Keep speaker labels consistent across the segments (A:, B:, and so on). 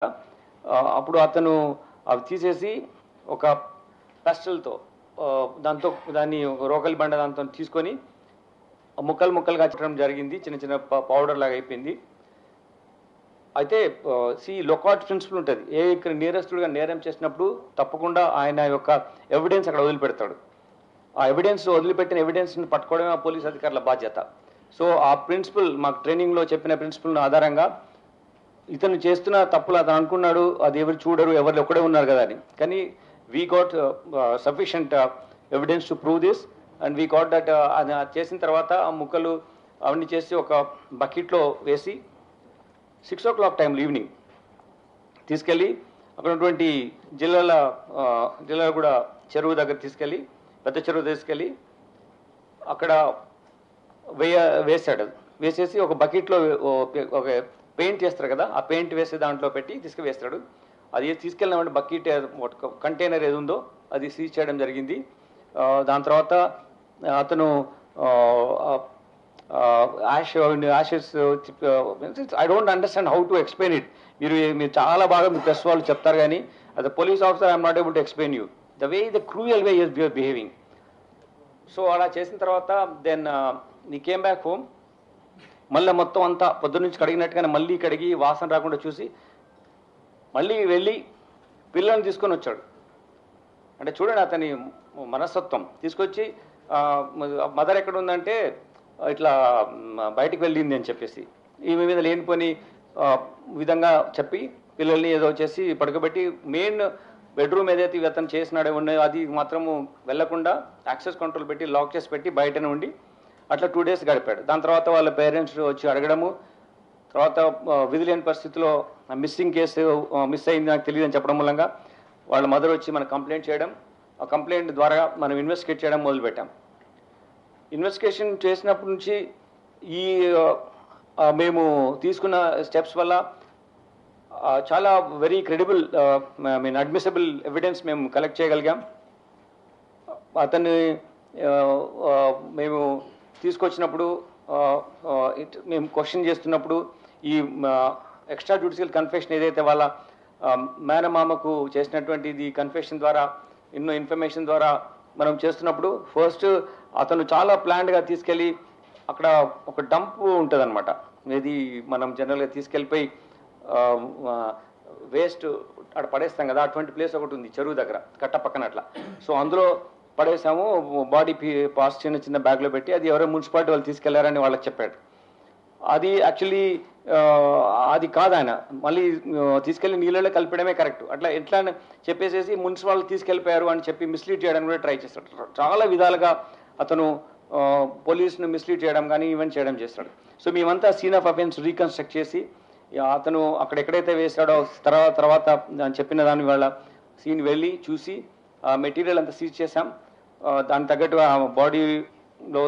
A: అప్పుడు అతను అవి తీసేసి ఒక పెస్టల్‌తో దాంతో దాన్ని రోకలి బండ దాంతో తీసుకొని ముక్కలు ముక్కలుగా చేయడం జరిగింది. చిన్న చిన్న పౌడర్ లాగా అయిపోయింది. అయితే లొకాట్ ప్రిన్సిపల్ ఉంటది. ఇక్కడ నేరస్తుడుగా నేరం చేసినప్పుడు తప్పకుండా ఆయన యొక్క ఎవిడెన్స్ అక్కడ వదిలిపెడతాడు. ఆ ఎవిడెన్స్ వదిలిపెట్టిన ఎవిడెన్స్‌ని పట్టుకోవడమే ఆ పోలీస్ అధికారుల బాధ్యత. సో ఆ ప్రిన్సిపల్ మాకు ట్రైనింగ్‌లో చెప్పిన ప్రిన్సిపల్ ఆధారంగా ఇతను చేస్తున్న తప్పులు అతను అనుకున్నాడు, అది ఎవరు చూడరు, ఎవరు ఒక్కడే ఉన్నారు కదా అని. కానీ we got sufficient evidence to prove this and we got that. అది చేసిన తర్వాత ఆ ముక్కలు అవన్నీ చేసి ఒక బకెట్లో వేసి 6 o'clock టైంలో ఈవినింగ్ తీసుకెళ్ళి అక్కడ ఉన్నటువంటి జిల్లాల కూడా చెరువు దగ్గర తీసుకెళ్ళి పెద్ద చెరువు తీసుకెళ్ళి అక్కడ వేసాడు. వేసేసి ఒక బకెట్లో ఒక పెయింట్ చేస్తారు కదా, ఆ పెయింట్ వేసి దాంట్లో పెట్టి తీసుకువేస్తాడు. అది తీసుకెళ్ళినామంటే బకెట్ కంటైనర్ ఏది ఉందో అది సీజ్ చేయడం జరిగింది. దాని తర్వాత అతను యాషెస్ I don't understand how to explain it. మీరు చాలా బాగా మీ ప్రెస్ వాళ్ళు చెప్తారు కానీ అది police officer I'm not able to explain you the cruel way you're behaving. So అలా చేసిన తర్వాత దెన్ నీ కేమ్ బ్యాక్ హోమ్. మళ్ళీ మొత్తం అంతా పొద్దున్న నుంచి కడిగినట్టుగానే మళ్ళీ కడిగి వాసన రాకుండా చూసి మళ్ళీ వెళ్ళి పిల్లల్ని తీసుకొని వచ్చాడు. అంటే చూడండి అతని మనస్తత్వం. తీసుకొచ్చి మదర్ ఎక్కడ ఉందంటే ఇట్లా బయటికి వెళ్ళింది అని చెప్పేసి ఈమె మీద లేనిపోని విధంగా చెప్పి పిల్లల్ని ఏదో చేసి పడుకోబెట్టి మెయిన్ బెడ్రూమ్ ఏదైతే అతను చేసినాడో ఉన్నాయో అది మాత్రము వెళ్లకుండా యాక్సెస్ కంట్రోల్ పెట్టి లాక్ చేసి పెట్టి బయటనే ఉండి అట్లా 2 days గడిపాడు. దాని తర్వాత వాళ్ళ పేరెంట్స్ వచ్చి అడగడము, తర్వాత విధిలేని పరిస్థితిలో మిస్సింగ్ కేసు మిస్ అయింది నాకు తెలియదు అని చెప్పడం మూలంగా వాళ్ళ మదర్ వచ్చి మనకు కంప్లైంట్ చేయడం, ఆ కంప్లైంట్ ద్వారా మనం ఇన్వెస్టిగేట్ చేయడం మొదలుపెట్టాం. ఇన్వెస్టిగేషన్ చేసినప్పటి నుంచి ఈ మేము తీసుకున్న స్టెప్స్ వల్ల చాలా వెరీ క్రెడిబుల్ అడ్మిసిబుల్ ఎవిడెన్స్ మేము కలెక్ట్ చేయగలిగాం. అతన్ని మేము తీసుకొచ్చినప్పుడు మేము క్వశ్చన్ చేస్తున్నప్పుడు ఈ ఎక్స్ట్రా జ్యుడిషియల్ కన్ఫెషన్ ఏదైతే వాళ్ళ మేనమామకు చేసినటువంటిది కన్ఫెషన్ ద్వారా ఎన్నో ఇన్ఫర్మేషన్ ద్వారా మనం చేస్తున్నప్పుడు ఫస్ట్ అతను చాలా ప్లాన్డ్గా తీసుకెళ్ళి అక్కడ ఒక డంప్ ఉంటుంది అనమాట. ఇది మనం జనరల్గా తీసుకెళ్ళిపోయి వేస్ట్ అక్కడ పడేస్తాం కదా, అటువంటి ప్లేస్ ఒకటి ఉంది చెరువు దగ్గర కట్ట పక్కన అట్లా. సో అందులో పడేసాము, బాడీ పార్ట్స్ చిన్న చిన్న బ్యాగ్లో పెట్టి అది ఎవరో మున్సిపాలిటీ వాళ్ళు తీసుకెళ్లారని వాళ్ళకి చెప్పాడు. అది యాక్చువల్లీ అది కాదు, ఆయన మళ్ళీ తీసుకెళ్లి నీళ్ళలో కలిపడమే కరెక్ట్. అట్లా ఎట్లా చెప్పేసేసి మున్సిపాలిటీ తీసుకెళ్ళిపోయారు అని చెప్పి మిస్లీడ్ చేయడానికి కూడా ట్రై చేస్తాడు. చాలా విధాలుగా అతను పోలీసును మిస్లీడ్ చేయడం కానీ ఈవెంట్ చేయడం చేస్తాడు. సో మేమంతా సీన్ ఆఫ్ అఫెన్స్ రీకన్స్ట్రక్ట్ చేసి అతను అక్కడ ఎక్కడైతే వేసాడో తర్వాత చెప్పిన దాని వాళ్ళ సీన్ వెళ్ళి చూసి మెటీరియల్ అంతా సీజ్ చేసాం. దానికి తగ్గట్టు ఆ బాడీలో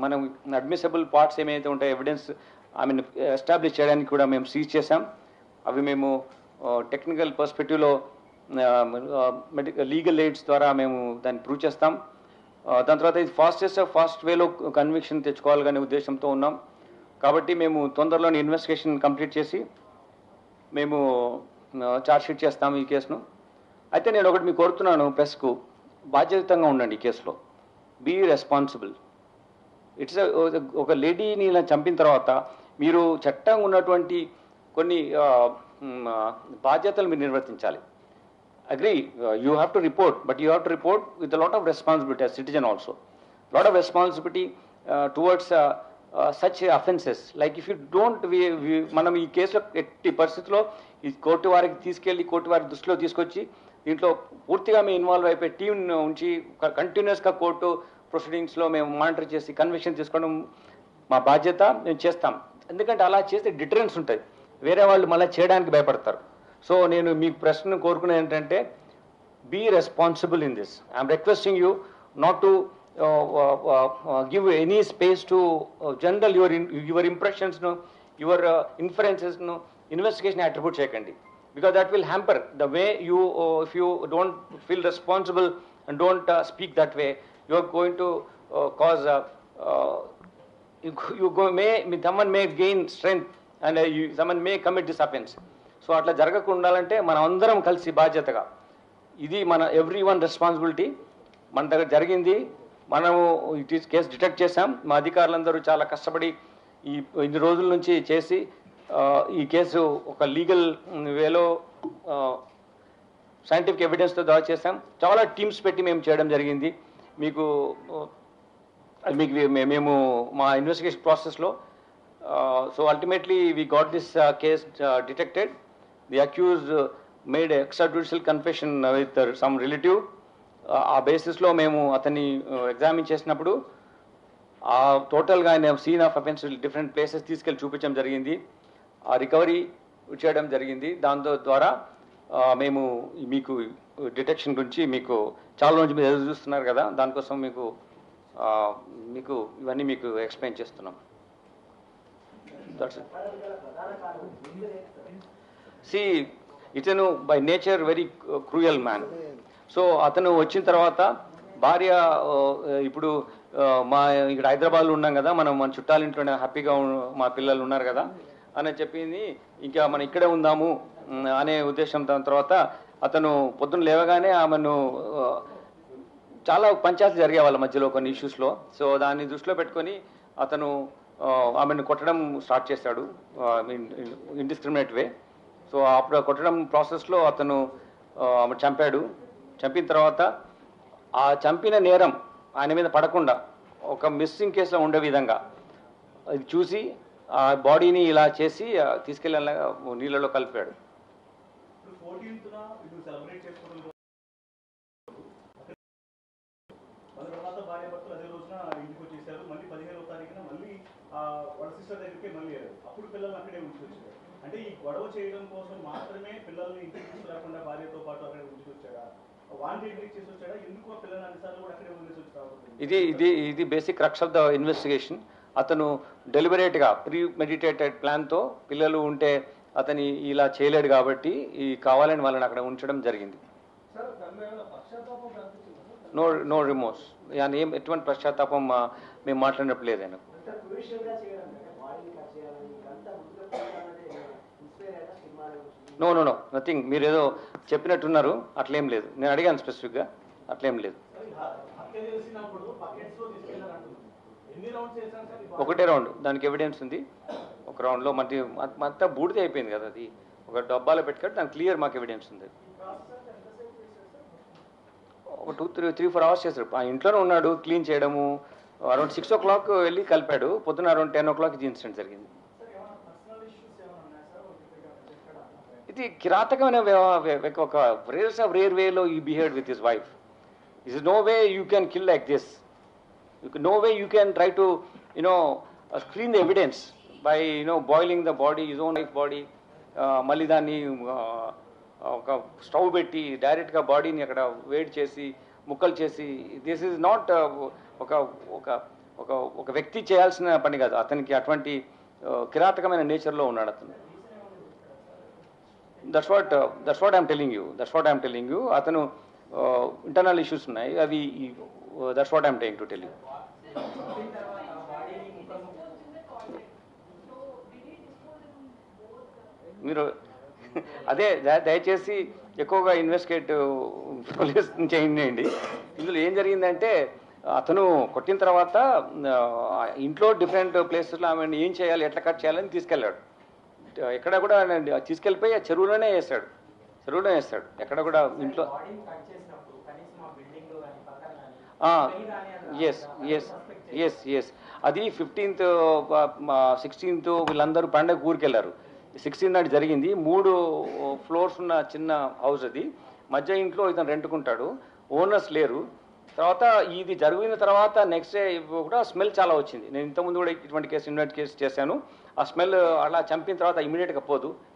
A: మనం అడ్మిసిబుల్ పార్ట్స్ ఏమైతే ఉంటాయో ఎవిడెన్స్ ఎస్టాబ్లిష్ చేయడానికి కూడా మేము సీజ్ చేసాం. అవి మేము టెక్నికల్ పర్స్పెక్టివ్లో లీగల్ ఎయిడ్స్ ద్వారా మేము దాన్ని ప్రూవ్ చేస్తాం. దాని తర్వాత ఇది ఫాస్ట్ వేలో కన్విక్షన్ తెచ్చుకోవాలనే ఉద్దేశంతో ఉన్నాం. కాబట్టి మేము తొందరలోనే ఇన్వెస్టిగేషన్ కంప్లీట్ చేసి మేము ఛార్జ్షీట్ చేస్తాం ఈ కేసును. అయితే నేను ఒకటి మీకు కోరుతున్నాను, ప్రెస్కు బాధ్యతంగా ఉండండి ఈ కేసులో. Be responsible. ఇట్స్ ఒక లేడీని ఇలా చంపిన తర్వాత మీరు చట్టంగా ఉన్నటువంటి కొన్ని బాధ్యతలు మీరు నిర్వర్తించాలి. Agree, you have to report, but you have to report with lot of responsibility as citizen also. Lot of responsibility towards such offenses. Like if you don't మనం ఈ కేసులో ఎట్టి పరిస్థితుల్లో ఈ కోర్టు వారికి తీసుకెళ్ళి కోర్టు వారి దృష్టిలో తీసుకొచ్చి దీంట్లో పూర్తిగా మేము ఇన్వాల్వ్ అయిపోయి టీం ఉంచి కంటిన్యూస్గా కోర్టు ప్రొసీడింగ్స్లో మేము మానిటర్ చేసి కన్విక్షన్ తీసుకోవడం మా బాధ్యత, మేము చేస్తాం. ఎందుకంటే అలా చేస్తే డిటరెన్స్ ఉంటుంది, వేరే వాళ్ళు మళ్ళీ చేయడానికి భయపడతారు. సో నేను మీ ప్రశ్న కోరుకునేది ఏంటంటే be responsible in this. I'm requesting you not to give any space to general your impressions, your inferences, investigation attribute cheyakandi, because that will hamper the way you if you don't feel responsible and don't speak that way, you are going to cause someone may gain strength and someone may commit this offense. So అట్లా జరగకుండా ఉండాలంటే మనం అందరం కలిసి బాధ్యతగా, ఇది మన every one responsibility. మన దగ్గర జరిగింది, మనము కేసు డిటెక్ట్ చేశాం. మా అధికారులందరూ చాలా కష్టపడి ఇన్ని రోజుల నుంచి చేసి ఈ కేసు ఒక లీగల్ వేలో సైంటిఫిక్ ఎవిడెన్స్తో దాడి చేశాం. చాలా టీమ్స్ పెట్టి మేము చేయడం జరిగింది. మీకు మేము మా ఇన్వెస్టిగేషన్ ప్రాసెస్లో so ultimately we got this case detected. The accused made extra judicial confession with some relative. ఆ బేసిస్లో మేము అతన్ని ఎగ్జామిన్ చేసినప్పుడు ఆ టోటల్గా ఆయన scene of offence different places తీసుకెళ్ళి చూపించడం జరిగింది. ఆ రికవరీ చేయడం జరిగింది. దాంతో ద్వారా మేము మీకు డిటెక్షన్ గురించి మీకు చాలా రోజు మీరు ఎదురు చూస్తున్నారు కదా, దానికోసం మీకు ఇవన్నీ మీకు ఎక్స్ప్లెయిన్ చేస్తున్నాం. That's it. సి ఇతను by nature very cruel man. So అతను వచ్చిన తర్వాత భార్య ఇప్పుడు మా ఇక్కడ హైదరాబాద్లో ఉన్నాం కదా, మన చుట్టాల ఇంట్లోనే హ్యాపీగా మా పిల్లలు ఉన్నారు కదా అని చెప్పింది. ఇంకా మనం ఇక్కడే ఉందాము అనే ఉద్దేశం. దాని తర్వాత అతను పొద్దున్న లేవగానే ఆమెను చాలా పంచాయతీ జరిగే వాళ్ళ మధ్యలో కొన్ని ఇష్యూస్లో. సో దాన్ని దృష్టిలో పెట్టుకొని అతను ఆమెను కొట్టడం స్టార్ట్ చేశాడు ఇండిస్క్రిమినేట్ వే. సో అప్పుడు కొట్టడం ప్రాసెస్లో అతను ఆమె చంపాడు. చంపిన తర్వాత ఆ చంపిన నేరం ఆయన మీద పడకుండా ఒక మిస్సింగ్ కేసులో ఉండే విధంగా అది చూసి ఆ బాడీని ఇలా చేసి తీసుకెళ్ళి నీళ్ళలో కలిపాడు.
B: అంటే ఈ గొడవ చేయడం కోసం మాత్రమే పిల్లల్ని ఇంటికి తీసుకురాకుండా భార్యతో పాటు అక్కడే ఉంచుకొచ్చాడా, వాంటెడ్లీ చేసి వచ్చాడా, ఎందుకు ఆ పిల్లల్ని అన్నిసార్లు కూడా అక్కడే వదిలేసి వచ్చాడు?
A: ఇది basic crux of the investigation. అతను డెలిబరేట్గా ప్రీ మెడిటేటెడ్ ప్లాన్తో పిల్లలు ఉంటే అతని ఇలా చేయలేడు కాబట్టి ఈ కావాలని వాళ్ళని అక్కడ ఉంచడం జరిగింది. నో రిమోర్స్, ఎటువంటి పశ్చాత్తాపం మేము మాట్లాడినప్పుడు లేదు ఆయన. No nothing. మీరు ఏదో చెప్పినట్టున్నారు, అట్లేం లేదు. నేను అడిగాను స్పెసిఫిక్గా, అట్లేం లేదు. ఒకటే రౌండ్, దానికి ఎవిడెన్స్ ఉంది. ఒక రౌండ్లో మొత్తం బూడిద అయిపోయింది కదా, అది ఒక డబ్బాలో పెట్టుకొని దానికి క్లియర్ మాకు ఎవిడెన్స్ ఉంది. ఒక 2-3-4 అవర్స్ చేశారు. ఆ ఇంట్లోనే ఉన్నాడు, క్లీన్ చేయడము. అరౌండ్ 6 o'clock వెళ్ళి కలిపాడు. పొద్దున్న అరౌండ్ 10 o'clock ఇది ఇన్సిడెంట్ జరిగింది. ఇది కిరాతకమైన ఒక రేర్ వేలో ఈ behaved with his wife. There is no way you can kill like this. No way you can try to, screen the evidence by, boiling the body, his own wife body. మళ్ళీ దాన్ని ఒక stove పెట్టి డైరెక్ట్గా బాడీని అక్కడ వేడి చేసి ముక్కలు చేసి, దిస్ ఈజ్ నాట్ ఒక వ్యక్తి చేయాల్సిన పని కాదు. అతనికి అటువంటి కిరాతకమైన నేచర్లో ఉన్నాడు అతను. That's what I'm telling you. అతను ఇంటర్నల్ ఇష్యూస్ ఉన్నాయి అవి. That's what I'm trying to tell you. మీరు అదే దయచేసి ఎక్కువగా ఇన్వెస్టిగేట్ పోలీస్ చేయండి. ఇందులో ఏం జరిగిందంటే అతను కొట్టిన తర్వాత ఇంట్లో డిఫరెంట్ ప్లేసెస్లో ఆమె ఏం చేయాలి, ఎట్లా కట్ చేయాలని తీసుకెళ్ళాడు. ఎక్కడ కూడా తీసుకెళ్ళిపోయి ఆ చెరువులోనే వేస్తాడు. ఎక్కడ కూడా ఇంట్లో. ఎస్ అది 15th 16th వీళ్ళందరూ పండగ ఊరికి వెళ్ళారు. 16 నాడు జరిగింది. 3 floors ఉన్న చిన్న హౌస్ అది. మధ్య ఇంట్లో ఇతను రెంట్కుంటాడు, ఓనర్స్ లేరు. తర్వాత ఇది జరిగిన తర్వాత నెక్స్ట్ డే కూడా స్మెల్ చాలా వచ్చింది. నేను ఇంతకుముందు కూడా ఇటువంటి కేసు చేశాను. ఆ స్మెల్ అలా చంపిన తర్వాత ఇమీడియట్గా పోదు.